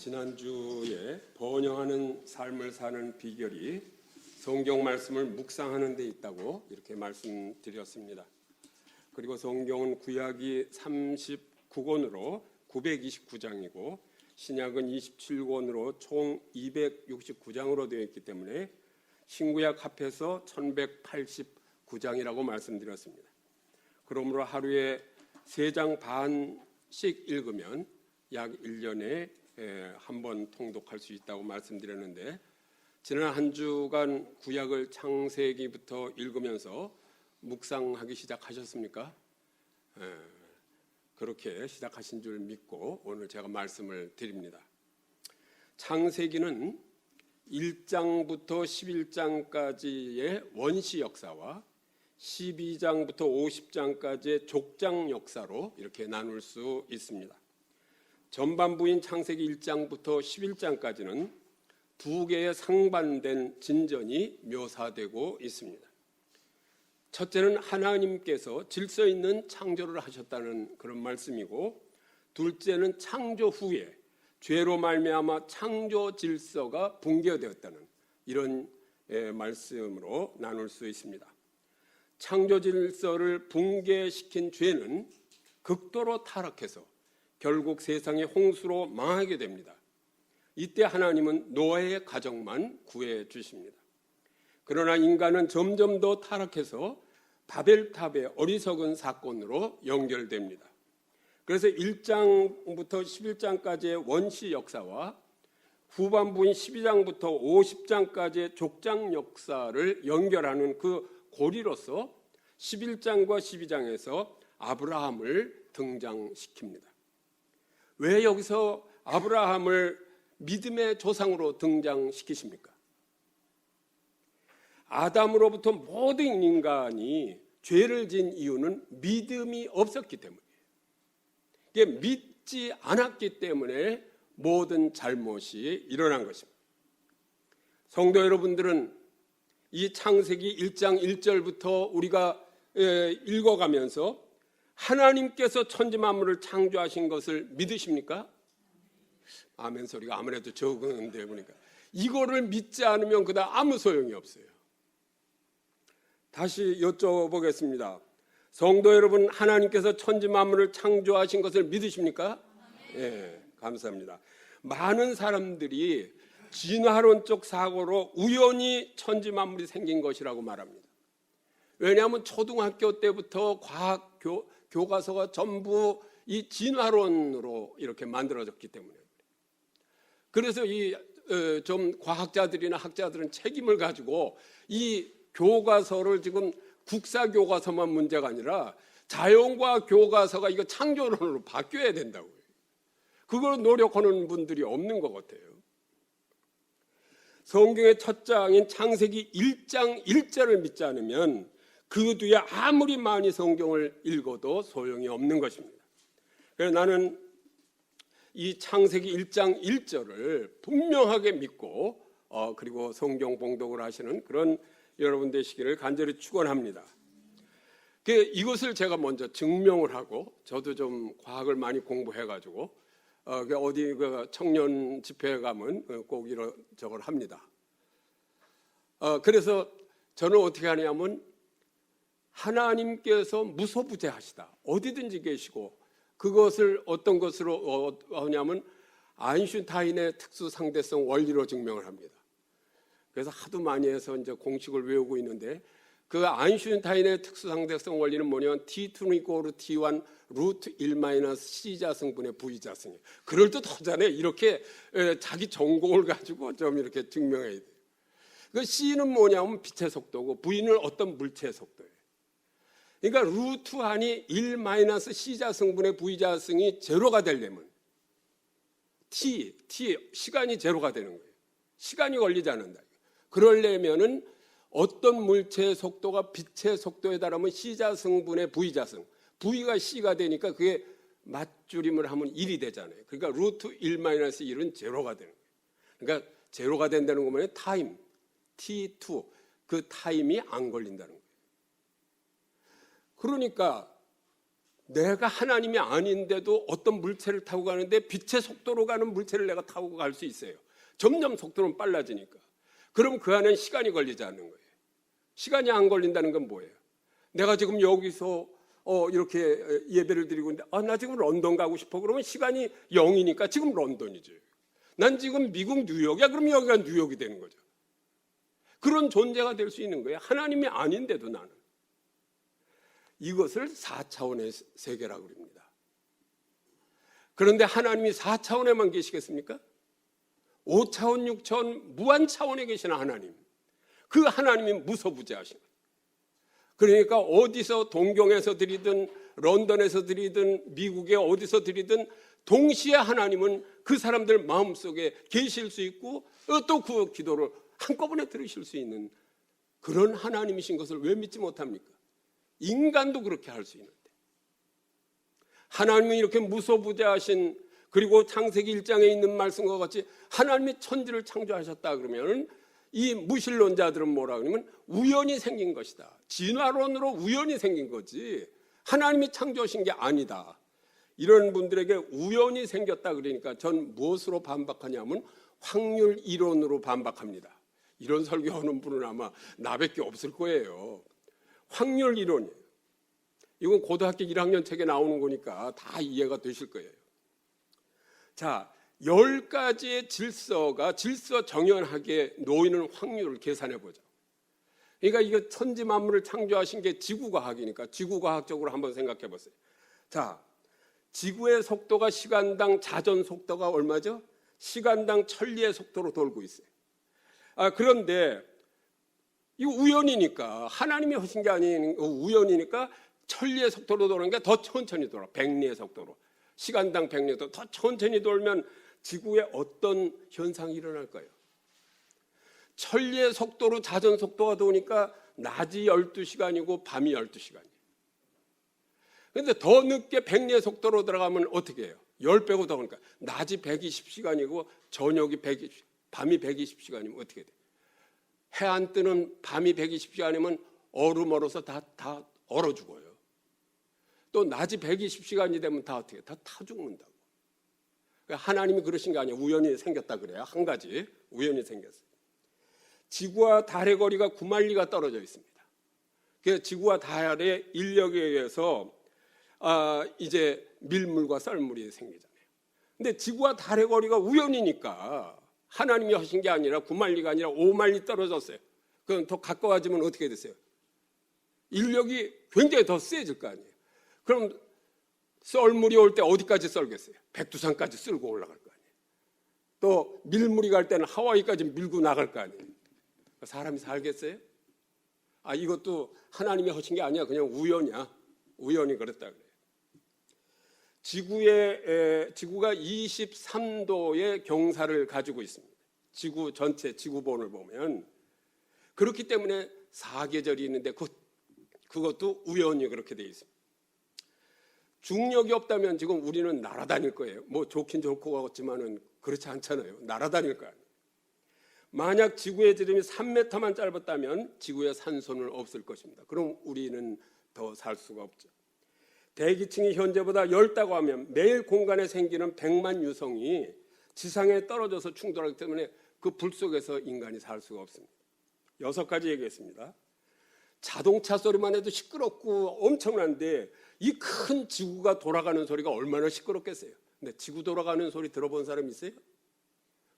지난주에 번영하는 삶을 사는 비결이 성경 말씀을 묵상하는 데 있다고 이렇게 말씀드렸습니다. 그리고 성경은 구약이 39권으로 929장이고 신약은 27권으로 총 269장으로 되어 있기 때문에 신구약 합해서 1189장이라고 말씀드렸습니다. 그러므로 하루에 3장 반씩 읽으면 약 1년에 한 번 통독할 수 있다고 말씀드렸는데, 지난 한 주간 구약을 창세기부터 읽으면서 묵상하기 시작하셨습니까? 그렇게 시작하신 줄 믿고 오늘 제가 말씀을 드립니다. 창세기는 1장부터 11장까지의 원시 역사와 12장부터 50장까지의 족장 역사로 이렇게 나눌 수 있습니다. 전반부인 창세기 1장부터 11장까지는 두 개의 상반된 진전이 묘사되고 있습니다. 첫째는 하나님께서 질서 있는 창조를 하셨다는 그런 말씀이고, 둘째는 창조 후에 죄로 말미암아 창조 질서가 붕괴되었다는 이런 말씀으로 나눌 수 있습니다. 창조 질서를 붕괴시킨 죄는 극도로 타락해서 결국 세상의 홍수로 망하게 됩니다. 이때 하나님은 노아의 가정만 구해 주십니다. 그러나 인간은 점점 더 타락해서 바벨탑의 어리석은 사건으로 연결됩니다. 그래서 1장부터 11장까지의 원시 역사와 후반부인 12장부터 50장까지의 족장 역사를 연결하는 그 고리로서 11장과 12장에서 아브라함을 등장시킵니다. 왜 여기서 아브라함을 믿음의 조상으로 등장시키십니까? 아담으로부터 모든 인간이 죄를 지은 이유는 믿음이 없었기 때문이에요. 이게 믿지 않았기 때문에 모든 잘못이 일어난 것입니다. 성도 여러분들은 이 창세기 1장 1절부터 우리가 읽어가면서 하나님께서 천지 만물을 창조하신 것을 믿으십니까? 아멘 소리가 아무래도 적은데 보니까 이거를 믿지 않으면 그다음 아무 소용이 없어요. 다시 여쭤보겠습니다. 성도 여러분, 하나님께서 천지 만물을 창조하신 것을 믿으십니까? 예, 감사합니다. 많은 사람들이 진화론적 사고로 우연히 천지 만물이 생긴 것이라고 말합니다. 왜냐하면 초등학교 때부터 과학 교과서가 전부 이 진화론으로 이렇게 만들어졌기 때문에. 그래서 좀 과학자들이나 학자들은 책임을 가지고 이 교과서를 지금 국사 교과서만 문제가 아니라 자연과학 교과서가 이거 창조론으로 바뀌어야 된다고요. 그걸 노력하는 분들이 없는 것 같아요. 성경의 첫 장인 창세기 1장 1절을 믿지 않으면 그 뒤에 아무리 많이 성경을 읽어도 소용이 없는 것입니다. 그래서 나는 이 창세기 1장 1절을 분명하게 믿고 그리고 성경 봉독을 하시는 그런 여러분 되시기를 간절히 축원합니다. 이것을 제가 먼저 증명을 하고, 저도 좀 과학을 많이 공부해가지고 어디 청년 집회에 가면 꼭 이런저걸 합니다. 그래서 저는 어떻게 하냐면 하나님께서 무소부재하시다. 어디든지 계시고, 그것을 어떤 것으로 하냐면 아인슈타인의 특수상대성 원리로 증명을 합니다. 그래서 하도 많이 해서 이제 공식을 외우고 있는데, 그 아인슈타인의 특수상대성 원리는 뭐냐면 T2 = T1 루트 1 C자승분의 V자승이에요. 그럴듯하잖아요. 이렇게 자기 전공을 가지고 좀 이렇게 증명해야 돼요. 그 C는 뭐냐면 빛의 속도고 V는 어떤 물체의 속도예요. 그러니까 루트 한이 1 C자승분의 V자승이 제로가 되려면 시간이 제로가 되는 거예요. 시간이 걸리지 않는다. 그러려면은 어떤 물체의 속도가 빛의 속도에 달하면 C자승분의 V자승, V가 C가 되니까 그게 맞줄임을 하면 1이 되잖아요. 그러니까 루트 1 - 1은 제로가 되는 거예요. 그러니까 제로가 된다는 거 뭐냐면 타임, T2, 그 타임이 안 걸린다는 거예요. 그러니까 내가 하나님이 아닌데도 어떤 물체를 타고 가는데 빛의 속도로 가는 물체를 내가 타고 갈 수 있어요. 점점 속도는 빨라지니까. 그럼 그 안엔 시간이 걸리지 않는 거예요. 시간이 안 걸린다는 건 뭐예요? 내가 지금 여기서 이렇게 예배를 드리고 있는데 나 지금 런던 가고 싶어. 그러면 시간이 0이니까 지금 런던이죠. 난 지금 미국 뉴욕이야. 그럼 여기가 뉴욕이 되는 거죠. 그런 존재가 될 수 있는 거예요. 하나님이 아닌데도 나는. 이것을 4차원의 세계라고 합니다. 그런데 하나님이 4차원에만 계시겠습니까? 5차원, 6차원, 무한 차원에 계시는 하나님. 그 하나님이 무소부재하신 거예요. 그러니까 어디서 동경에서 드리든 런던에서 드리든 미국에 어디서 드리든 동시에 하나님은 그 사람들 마음속에 계실 수 있고 또 그 기도를 한꺼번에 들으실 수 있는 그런 하나님이신 것을 왜 믿지 못합니까? 인간도 그렇게 할 수 있는데 하나님이 이렇게 무소부재하신, 그리고 창세기 1장에 있는 말씀과 같이 하나님이 천지를 창조하셨다 그러면 이 무신론자들은 뭐라 그러면 우연히 생긴 것이다. 진화론으로 우연히 생긴 거지 하나님이 창조하신 게 아니다. 이런 분들에게 우연히 생겼다 그러니까 전 무엇으로 반박하냐면 확률 이론으로 반박합니다. 이런 설교하는 분은 아마 나밖에 없을 거예요. 확률 이론이에요. 이건 고등학교 1학년 책에 나오는 거니까 다 이해가 되실 거예요. 자, 10가지의 질서 정연하게 놓이는 확률을 계산해 보자. 그러니까 이거 천지 만물을 창조하신 게 지구과학이니까 지구과학적으로 한번 생각해 보세요. 자, 지구의 속도가 시간당 자전 속도가 얼마죠? 시간당 천리의 속도로 돌고 있어요. 그런데 이거 우연이니까, 하나님이 하신 게 아닌 우연이니까 천리의 속도로 도는 게 더 천천히 돌아. 백리의 속도로. 시간당 100리도 더 천천히 돌면 지구에 어떤 현상이 일어날까요? 천리의 속도로 자전 속도가 도니까 낮이 12시간이고 밤이 12시간이에요. 그런데 더 늦게 백리의 속도로 들어가면 어떻게 해요? 10배고 더 그러니까 낮이 120시간이고 저녁이 밤이 120시간이면 어떻게 돼요? 해 안 뜨는 밤이 120시간이면 얼음 얼어서 다 얼어 죽어요. 또 낮이 120시간이 되면 다 어떻게 해요? 다 타 죽는다고. 하나님이 그러신 게 아니에요. 우연히 생겼다 그래요. 한 가지 우연히 생겼어요. 지구와 달의 거리가 9만 리가 떨어져 있습니다. 그래서 지구와 달의 인력에 의해서 이제 밀물과 썰물이 생기잖아요. 근데 지구와 달의 거리가 우연이니까 하나님이 하신 게 아니라 9만 리가 아니라 5만 리 떨어졌어요. 그럼 더 가까워지면 어떻게 됐어요? 인력이 굉장히 더 세질 거 아니에요. 그럼 썰물이 올 때 어디까지 썰겠어요? 백두산까지 쓸고 올라갈 거 아니에요. 또 밀물이 갈 때는 하와이까지 밀고 나갈 거 아니에요. 사람이 살겠어요? 이것도 하나님이 하신 게 아니야. 그냥 우연이야. 우연히 그랬다 그래요. 지구가 23도의 경사를 가지고 있습니다. 지구 전체 지구본을 보면. 그렇기 때문에 사계절이 있는데 그것도 우연히 그렇게 돼 있습니다. 중력이 없다면 지금 우리는 날아다닐 거예요. 뭐 좋긴 좋을 것 같지만은 그렇지 않잖아요. 날아다닐 거 아니에요. 만약 지구의 지름이 3m만 짧았다면 지구에 산소는 없을 것입니다. 그럼 우리는 더 살 수가 없죠. 대기층이 현재보다 엷다고 하면 매일 공간에 생기는 100만 유성이 지상에 떨어져서 충돌하기 때문에 그 불 속에서 인간이 살 수가 없습니다. 6가지 얘기했습니다. 자동차 소리만 해도 시끄럽고 엄청난데 이 큰 지구가 돌아가는 소리가 얼마나 시끄럽겠어요. 근데 지구 돌아가는 소리 들어본 사람 있어요?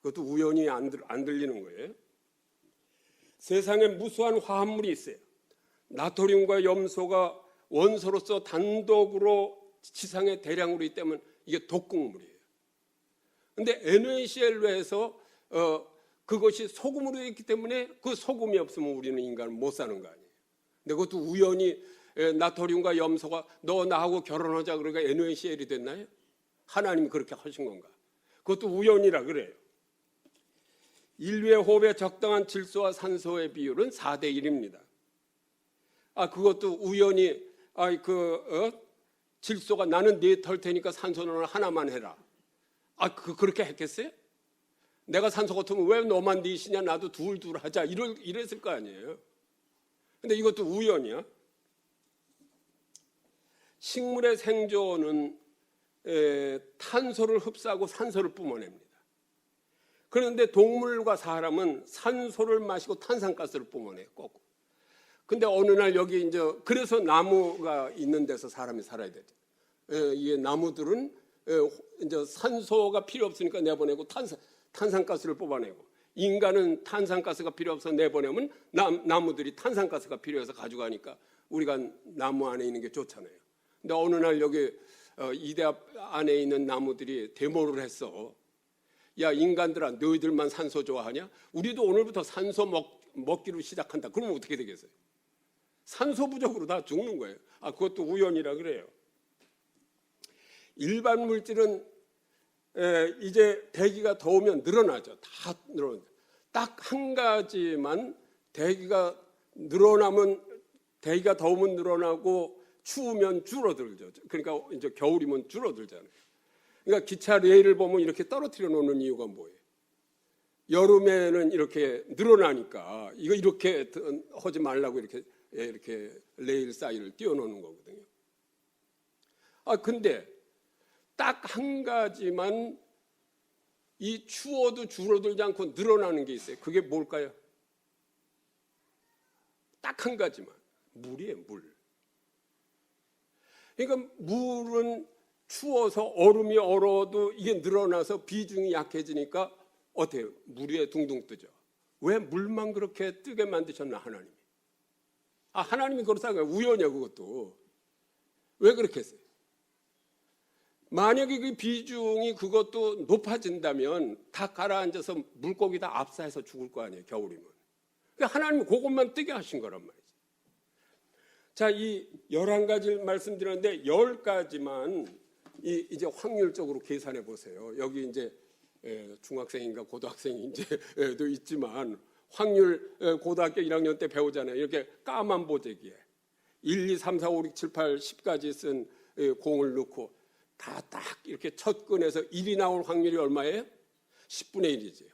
그것도 우연히 안 들리는 거예요. 세상에 무수한 화합물이 있어요. 나트륨과 염소가 원소로서 단독으로 지상에 대량으로 있다면 이게 독극물이에요. 근데 NaCl로 해서 그것이 소금으로 있기 때문에 그 소금이 없으면 우리는 인간은 못 사는 거 아니에요. 근데 그것도 우연히 나트륨과 염소가 너 나하고 결혼하자 그러니까 NaCl이 됐나요? 하나님이 그렇게 하신 건가? 그것도 우연이라 그래요. 인류의 호흡에 적당한 질소와 산소의 비율은 4대 1입니다. 그것도 우연히 질소가 나는 네 털 테니까 산소는 하나만 해라. 그렇게 했겠어요? 내가 산소 같으면 왜 너만 넷이냐 나도 둘 하자 이랬을 거 아니에요. 근데 이것도 우연이야. 식물의 생존은 탄소를 흡수하고 산소를 뿜어냅니다. 그런데 동물과 사람은 산소를 마시고 탄산가스를 뿜어내요. 꼭. 근데 어느 날 여기 이제 그래서 나무가 있는 데서 사람이 살아야 되죠. 이게 나무들은 이제 산소가 필요 없으니까 내보내고 탄산가스를 뽑아내고, 인간은 탄산가스가 필요 없어 내보내면 나무들이 탄산가스가 필요해서 가져가니까 우리가 나무 안에 있는 게 좋잖아요. 근데 어느 날 여기 이대앞 안에 있는 나무들이 데모를 했어. 야, 인간들아, 너희들만 산소 좋아하냐? 우리도 오늘부터 산소 먹기로 시작한다. 그러면 어떻게 되겠어요? 산소 부족으로 다 죽는 거예요. 그것도 우연이라 그래요. 일반 물질은 이제 대기가 더우면 늘어나죠. 다 늘어나죠. 딱 한 가지만 대기가 더우면 늘어나고 추우면 줄어들죠. 그러니까 이제 겨울이면 줄어들잖아요. 그러니까 기차 레일을 보면 이렇게 떨어뜨려 놓는 이유가 뭐예요? 여름에는 이렇게 늘어나니까 이거 이렇게 하지 말라고 이렇게 레일 사이를 띄워 놓는 거거든요. 근데 딱 한 가지만 이 추워도 줄어들지 않고 늘어나는 게 있어요. 그게 뭘까요? 딱 한 가지만. 물이에요, 물. 그러니까 물은 추워서 얼음이 얼어도 이게 늘어나서 비중이 약해지니까 어때요? 물 위에 둥둥 뜨죠. 왜 물만 그렇게 뜨게 만드셨나, 하나님이? 하나님이 그렇다고요. 우연이야, 그것도. 왜 그렇게 했어요? 만약에 그 비중이 그것도 높아진다면 다 가라앉아서 물고기 다 압사해서 죽을 거 아니에요, 겨울이면. 그러니까 하나님이 그것만 뜨게 하신 거란 말이죠. 자, 이 11가지를 말씀드렸는데 10가지만 이제 확률적으로 계산해 보세요. 여기 이제 중학생인가 고등학생인지도 있지만 확률 고등학교 1학년 때 배우잖아요. 이렇게 까만 보재기에 1, 2, 3, 4, 5, 6, 7, 8, 10까지 쓴 공을 넣고 다 딱 이렇게 첫 끈에서 1이 나올 확률이 얼마예요? 10분의 1이지요.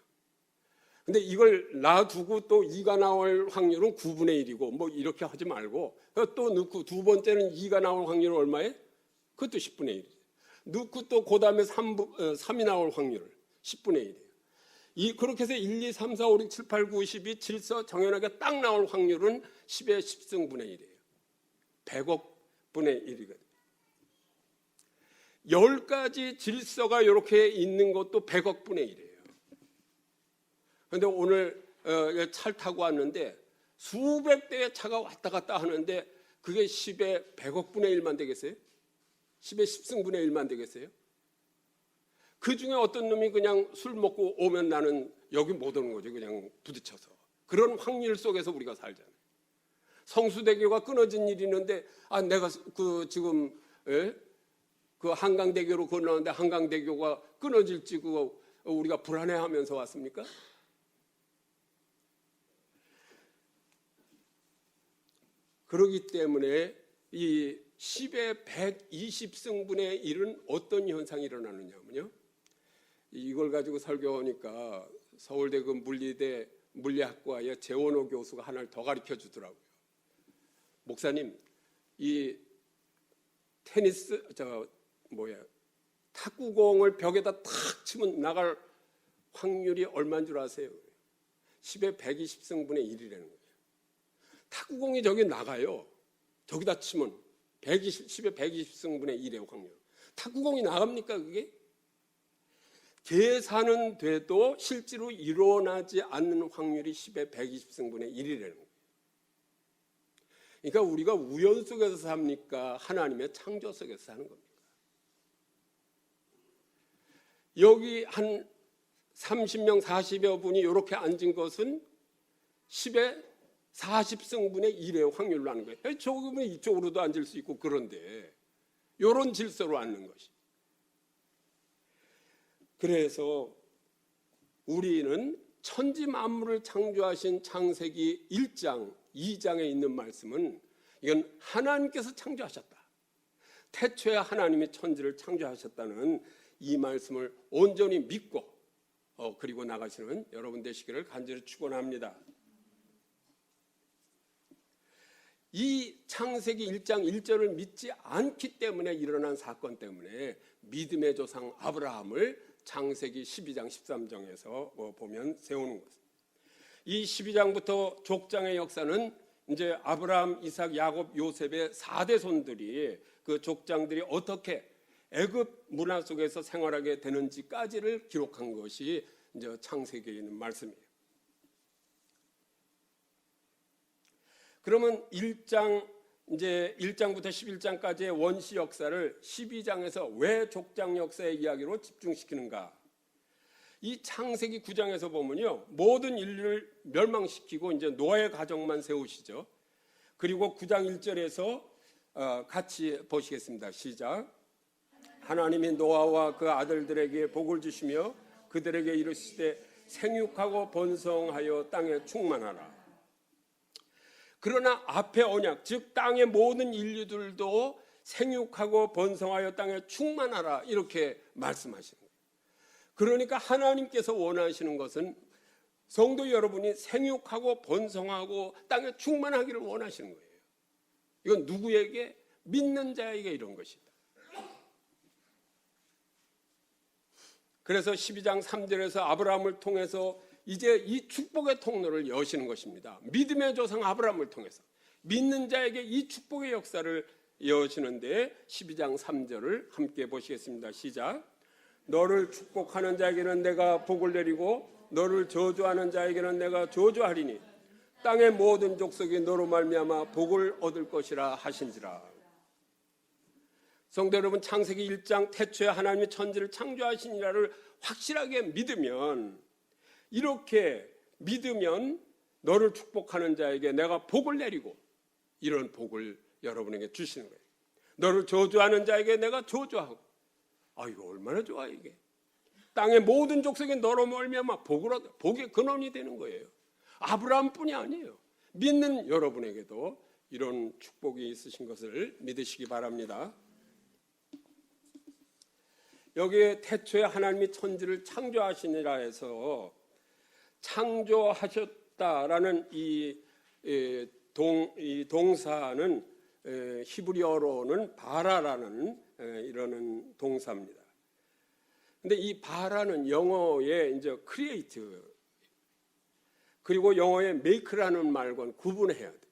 근데 이걸 놔두고 또 2가 나올 확률은 9분의 1이고 뭐 이렇게 하지 말고 또 넣고 두 번째는 2가 나올 확률은 얼마예요? 그것도 10분의 1이죠. 넣고 또 그 다음에 3이 나올 확률을 10분의 1이에요. 그렇게 해서 1, 2, 3, 4, 5, 6, 7, 8, 9, 10이 질서 정연하게 딱 나올 확률은 10의 10승분의 1이에요. 100억 분의 1이거든요. 10가지 질서가 이렇게 있는 것도 100억 분의 1이에요. 그런데 오늘 차를 타고 왔는데 수백 대의 차가 왔다 갔다 하는데 그게 10의 100억 분의 1만 되겠어요? 10의 10승분의 1만 되겠어요? 그 중에 어떤 놈이 그냥 술 먹고 오면 나는 여기 못 오는 거죠. 그냥 부딪혀서. 그런 확률 속에서 우리가 살잖아요. 성수대교가 끊어진 일이 있는데 내가 지금 그 한강대교로 건너는데 한강대교가 끊어질지 그거 우리가 불안해하면서 왔습니까? 그렇기 때문에 이 10의 120승분의 1은 어떤 현상이 일어나느냐면요. 이걸 가지고 설교하니까 서울대 그 물리대 물리학과의 재원호 교수가 하나를 더 가르쳐 주더라고요. 목사님, 이 탁구공을 벽에다 탁 치면 나갈 확률이 얼마인 줄 아세요? 10의 120승분의 1이라는 거예요. 탁구공이 저기 나가요. 저기다 치면 10의 120승분의 1의 확률. 탁구공이 나갑니까 그게? 계산은 돼도 실제로 일어나지 않는 확률이 10의 120승분의 1이라는 거예요. 그러니까 우리가 우연 속에서 삽니까? 하나님의 창조 속에서 사는 겁니까? 여기 한 30명, 40여 분이 이렇게 앉은 것은 10의 40승분의 1의 확률로 하는 거예요. 조금은 이쪽으로도 앉을 수 있고 그런데 이런 질서로 앉는 것이. 그래서 우리는 천지 만물을 창조하신 창세기 1장, 2장에 있는 말씀은 이건 하나님께서 창조하셨다. 태초에 하나님이 천지를 창조하셨다는 이 말씀을 온전히 믿고 그리고 나가시는 여러분 되시기를 간절히 축원합니다. 이 창세기 1장 1절을 믿지 않기 때문에 일어난 사건 때문에 믿음의 조상 아브라함을 창세기 12장 13장에서 보면 세우는 것. 이 12장부터 족장의 역사는 이제 아브라함, 이삭, 야곱, 요셉의 4대 손들이 그 족장들이 어떻게 애굽 문화 속에서 생활하게 되는지까지를 기록한 것이 이제 창세기에 있는 말씀이에요. 그러면 1장부터 11장까지의 원시 역사를 12장에서 왜 족장 역사의 이야기로 집중시키는가? 이 창세기 9장에서 보면요, 모든 인류를 멸망시키고 이제 노아의 가정만 세우시죠. 그리고 9장 1절에서 같이 보시겠습니다. 시작. 하나님이 노아와 그 아들들에게 복을 주시며 그들에게 이르시되 생육하고 번성하여 땅에 충만하라. 그러나 앞에 언약, 즉 땅의 모든 인류들도 생육하고 번성하여 땅에 충만하라 이렇게 말씀하시는 거예요. 그러니까 하나님께서 원하시는 것은 성도 여러분이 생육하고 번성하고 땅에 충만하기를 원하시는 거예요. 이건 누구에게? 믿는 자에게 이런 것이다. 그래서 12장 3절에서 아브라함을 통해서 이제 이 축복의 통로를 여시는 것입니다. 믿음의 조상 아브라함을 통해서 믿는 자에게 이 축복의 역사를 여시는데 12장 3절을 함께 보시겠습니다. 시작. 너를 축복하는 자에게는 내가 복을 내리고 너를 저주하는 자에게는 내가 저주하리니 땅의 모든 족속이 너로 말미암아 복을 얻을 것이라 하신지라. 성도 여러분, 창세기 1장 태초에 하나님이 천지를 창조하시니라를 확실하게 믿으면, 이렇게 믿으면 너를 축복하는 자에게 내가 복을 내리고 이런 복을 여러분에게 주시는 거예요. 너를 저주하는 자에게 내가 저주하고. 이거 얼마나 좋아 이게. 땅의 모든 족속이 너로 말미암아 복의 근원이 되는 거예요. 아브라함뿐이 아니에요. 믿는 여러분에게도 이런 축복이 있으신 것을 믿으시기 바랍니다. 여기에 태초에 하나님이 천지를 창조하시니라 해서 창조하셨다라는 이 동사는 히브리어로는 바라라는 이러는 동사입니다. 근데 이 바라는 영어의 이제 create 그리고 영어의 make라는 말과는 구분해야 돼요.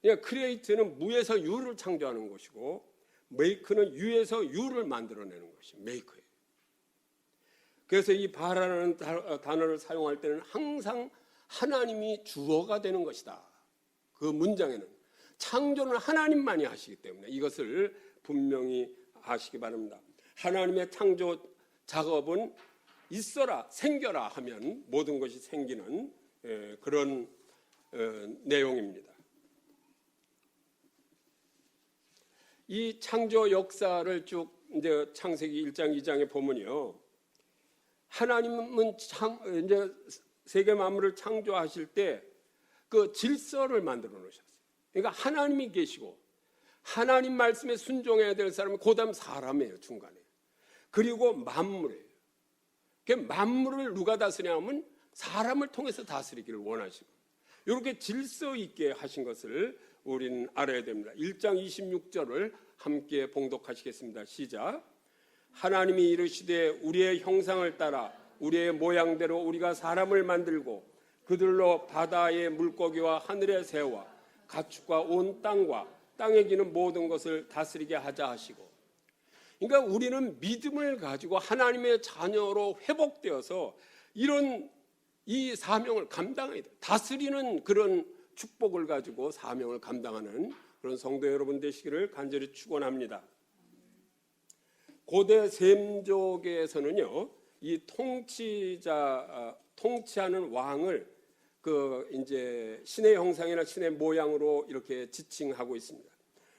그러니까 create는 무에서 유를 창조하는 것이고 make는 유에서 유를 만들어내는 것이 make예요. 그래서 이 바라는 단어를 사용할 때는 항상 하나님이 주어가 되는 것이다. 그 문장에는 창조는 하나님만이 하시기 때문에 이것을 분명히 아시기 바랍니다. 하나님의 창조 작업은 있어라, 생겨라 하면 모든 것이 생기는 그런 내용입니다. 이 창조 역사를 쭉 이제 창세기 1장, 2장에 보면요, 하나님은 이제 세계 만물을 창조하실 때 그 질서를 만들어 놓으셨어요. 그러니까 하나님이 계시고 하나님 말씀에 순종해야 될 사람이 그다음 사람이에요, 중간에. 그리고 만물이에요. 그 만물을 누가 다스리냐면 사람을 통해서 다스리기를 원하시고, 이렇게 질서 있게 하신 것을 우리는 알아야 됩니다. 1장 26절을 함께 봉독하시겠습니다. 시작. 하나님이 이르시되 우리의 형상을 따라 우리의 모양대로 우리가 사람을 만들고 그들로 바다의 물고기와 하늘의 새와 가축과 온 땅과 땅에 기는 모든 것을 다스리게 하자 하시고. 그러니까 우리는 믿음을 가지고 하나님의 자녀로 회복되어서 이런 이 사명을 감당해야 돼요. 다스리는 그런 축복을 가지고 사명을 감당하는 그런 성도 여러분 되시기를 간절히 축원합니다. 고대 셈족에서는요, 이 통치하는 왕을 이제 신의 형상이나 신의 모양으로 이렇게 지칭하고 있습니다.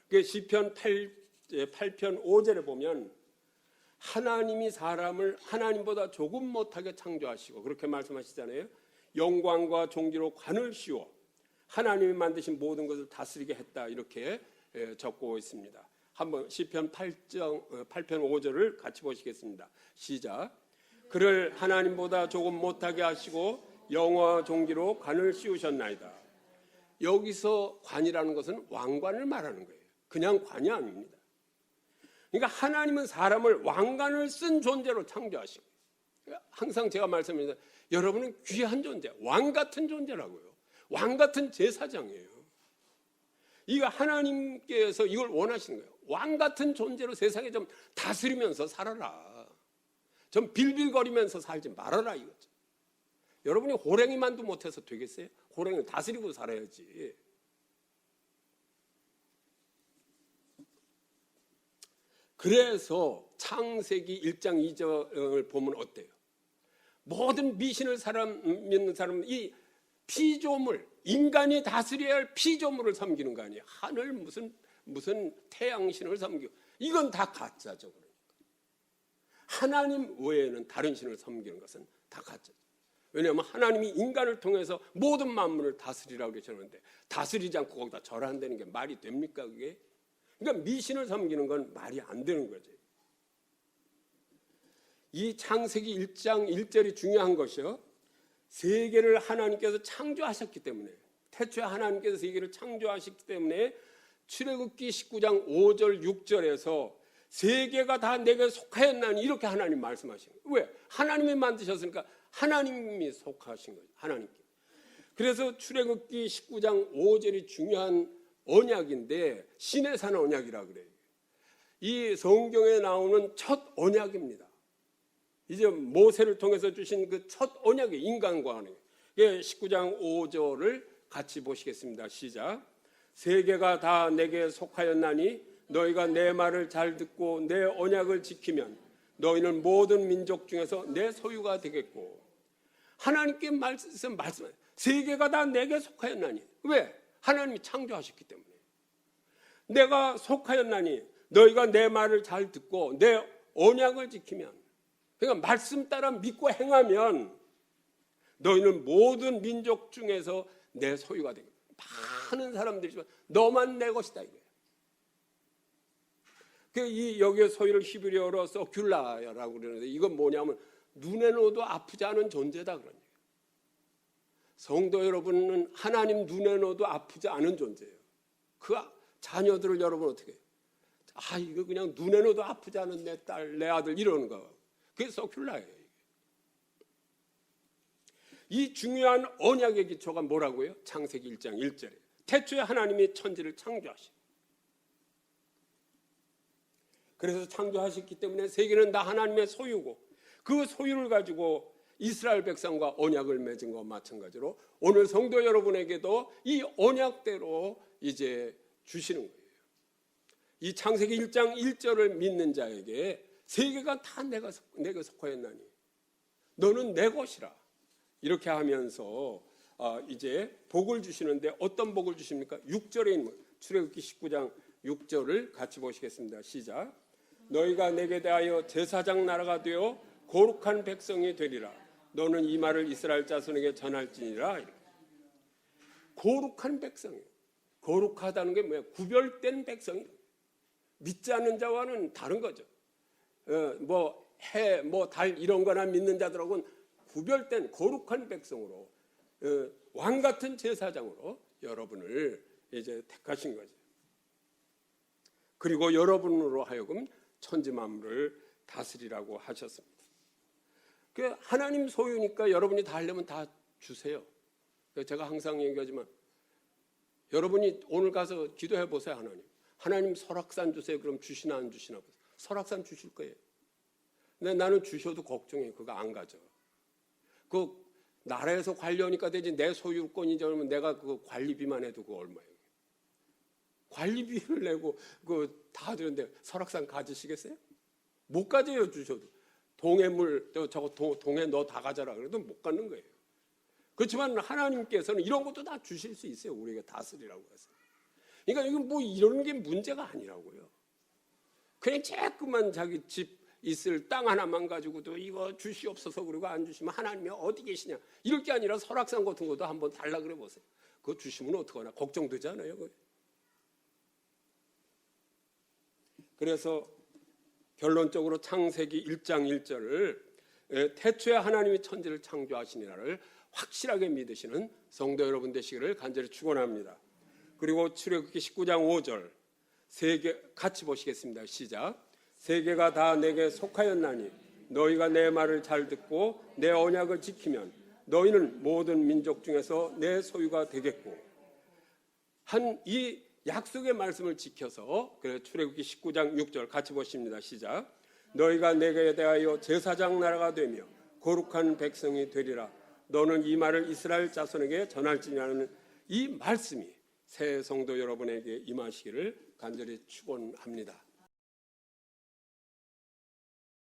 그 시편 8편 5절에 보면 하나님이 사람을 하나님보다 조금 못하게 창조하시고 그렇게 말씀하시잖아요. 영광과 존귀로 관을 씌워 하나님이 만드신 모든 것을 다스리게 했다, 이렇게 적고 있습니다. 한번 시편 8편 5절을 같이 보시겠습니다. 시작. 그를 하나님보다 조금 못하게 하시고 영화와 존귀로 관을 씌우셨나이다. 여기서 관이라는 것은 왕관을 말하는 거예요. 그냥 관이 아닙니다. 그러니까 하나님은 사람을 왕관을 쓴 존재로 창조하시고, 항상 제가 말씀드립니다. 여러분은 귀한 존재, 왕 같은 존재라고요. 왕 같은 제사장이에요. 이거 하나님께서 이걸 원하시는 거예요. 왕 같은 존재로 세상에 좀 다스리면서 살아라. 좀 빌빌거리면서 살지 말아라 이거죠. 여러분이 호랭이만도 못해서 되겠어요? 호랭이를 다스리고 살아야지. 그래서 창세기 1장 2절을 보면 어때요? 모든 미신을 믿는 사람은 이 피조물, 인간이 다스려야 할 피조물을 섬기는 거 아니에요. 하늘 무슨 태양신을 섬기고, 이건 다 가짜죠. 그러니까 하나님 외에는 다른 신을 섬기는 것은 다 가짜죠. 왜냐하면 하나님이 인간을 통해서 모든 만물을 다스리라고 그러셨는데, 다스리지 않고 거기다 절한다는 게 말이 됩니까 그게? 그러니까 미신을 섬기는 건 말이 안 되는 거죠. 이 창세기 1장 1절이 중요한 것이요, 세계를 하나님께서 창조하셨기 때문에, 태초에 하나님께서 세계를 창조하셨기 때문에 출애굽기 19장 5절 6절에서 세계가 다 내게 속하였나니 이렇게 하나님 말씀하신 거예요. 왜? 하나님이 만드셨으니까 하나님이 속하신 거죠. 하나님께. 그래서 출애굽기 19장 5절이 중요한 언약인데 신의 산 언약이라 그래요. 이 성경에 나오는 첫 언약입니다. 이제 모세를 통해서 주신 그 첫 언약이 인간과 하는 19장 5절을 같이 보시겠습니다. 시작. 세계가 다 내게 속하였나니 너희가 내 말을 잘 듣고 내 언약을 지키면 너희는 모든 민족 중에서 내 소유가 되겠고. 하나님께 말씀해요. 세계가 다 내게 속하였나니. 왜? 하나님이 창조하셨기 때문에. 내가 속하였나니 너희가 내 말을 잘 듣고 내 언약을 지키면, 그러니까 말씀 따라 믿고 행하면 너희는 모든 민족 중에서 내 소유가 되겠다. 많은 사람들이지만 너만 내 것이다 이거예요. 여기에 소유를 히브리어로 서큘라라고 그러는데, 이건 뭐냐면 눈에 넣어도 아프지 않은 존재다 그런 얘기예요. 성도 여러분은 하나님 눈에 넣어도 아프지 않은 존재예요. 그 자녀들을 여러분 어떻게 해요? 이거 그냥 눈에 넣어도 아프지 않은 내 딸, 내 아들 이러는 거. 그게 서큘라예요. 이 중요한 언약의 기초가 뭐라고요? 창세기 1장 1절에 태초에 하나님이 천지를 창조하시고, 그래서 창조하셨기 때문에 세계는 다 하나님의 소유고, 그 소유를 가지고 이스라엘 백성과 언약을 맺은 것과 마찬가지로 오늘 성도 여러분에게도 이 언약대로 이제 주시는 거예요. 이 창세기 1장 1절을 믿는 자에게 세계가 다 내게 속하였나니 너는 내 것이라, 이렇게 하면서 이제 복을 주시는데, 어떤 복을 주십니까? 6절에 있는 출애굽기 19장 6절을 같이 보시겠습니다. 시작. 너희가 내게 대하여 제사장 나라가 되어 거룩한 백성이 되리라. 너는 이 말을 이스라엘 자손에게 전할지니라. 거룩한 백성이에요. 거룩하다는 게 뭐야? 구별된 백성이. 믿지 않는 자와는 다른 거죠. 해, 달 이런 거나 믿는 자들하고는 구별된 거룩한 백성으로, 왕 같은 제사장으로 여러분을 이제 택하신 거죠. 그리고 여러분으로 하여금 천지 만물을 다스리라고 하셨습니다. 그 하나님 소유니까 여러분이 다 하려면 다 주세요. 제가 항상 얘기하지만 여러분이 오늘 가서 기도해 보세요. 하나님 설악산 주세요. 그럼 주시나 안 주시나 보세요. 설악산 주실 거예요. 근데 나는 주셔도 걱정해. 그거 안 가져. 그 나라에서 관리하니까 되지, 내 소유권이지. 그러면 내가 그 관리비만 해도 그거 얼마예요? 관리비를 내고 그 다 드는데 설악산 가지시겠어요? 못 가져요. 주셔도. 동해물 저거 동해 너 다 가져라 그래도 못 갖는 거예요. 그렇지만 하나님께서는 이런 것도 다 주실 수 있어요. 우리가 다스리라고 해서. 그러니까 이건 뭐 이런 게 문제가 아니라고요. 그냥 자꾸만 자기 집 있을 땅 하나만 가지고도 이거 주시옵소서 그러고 안 주시면 하나님이 어디 계시냐, 이럴 게 아니라 설악산 같은 것도 한번 달라 그래 보세요. 그거 주시면 어떡하나 걱정되지 않아요? 그게? 그래서 결론적으로 창세기 1장 1절을 태초에 하나님이 천지를 창조하시니라를 확실하게 믿으시는 성도 여러분 되시기를 간절히 축원합니다. 그리고 출애굽기 19장 5절 같이 보시겠습니다. 시작. 세계가 다 내게 속하였나니 너희가 내 말을 잘 듣고 내 언약을 지키면 너희는 모든 민족 중에서 내 소유가 되겠고, 한 이 약속의 말씀을 지켜서 출애굽기 19장 6절 같이 보십니다. 시작. 너희가 내게 대하여 제사장 나라가 되며 거룩한 백성이 되리라. 너는 이 말을 이스라엘 자손에게 전할지니라는 이 말씀이 새 성도 여러분에게 임하시기를 간절히 축원합니다.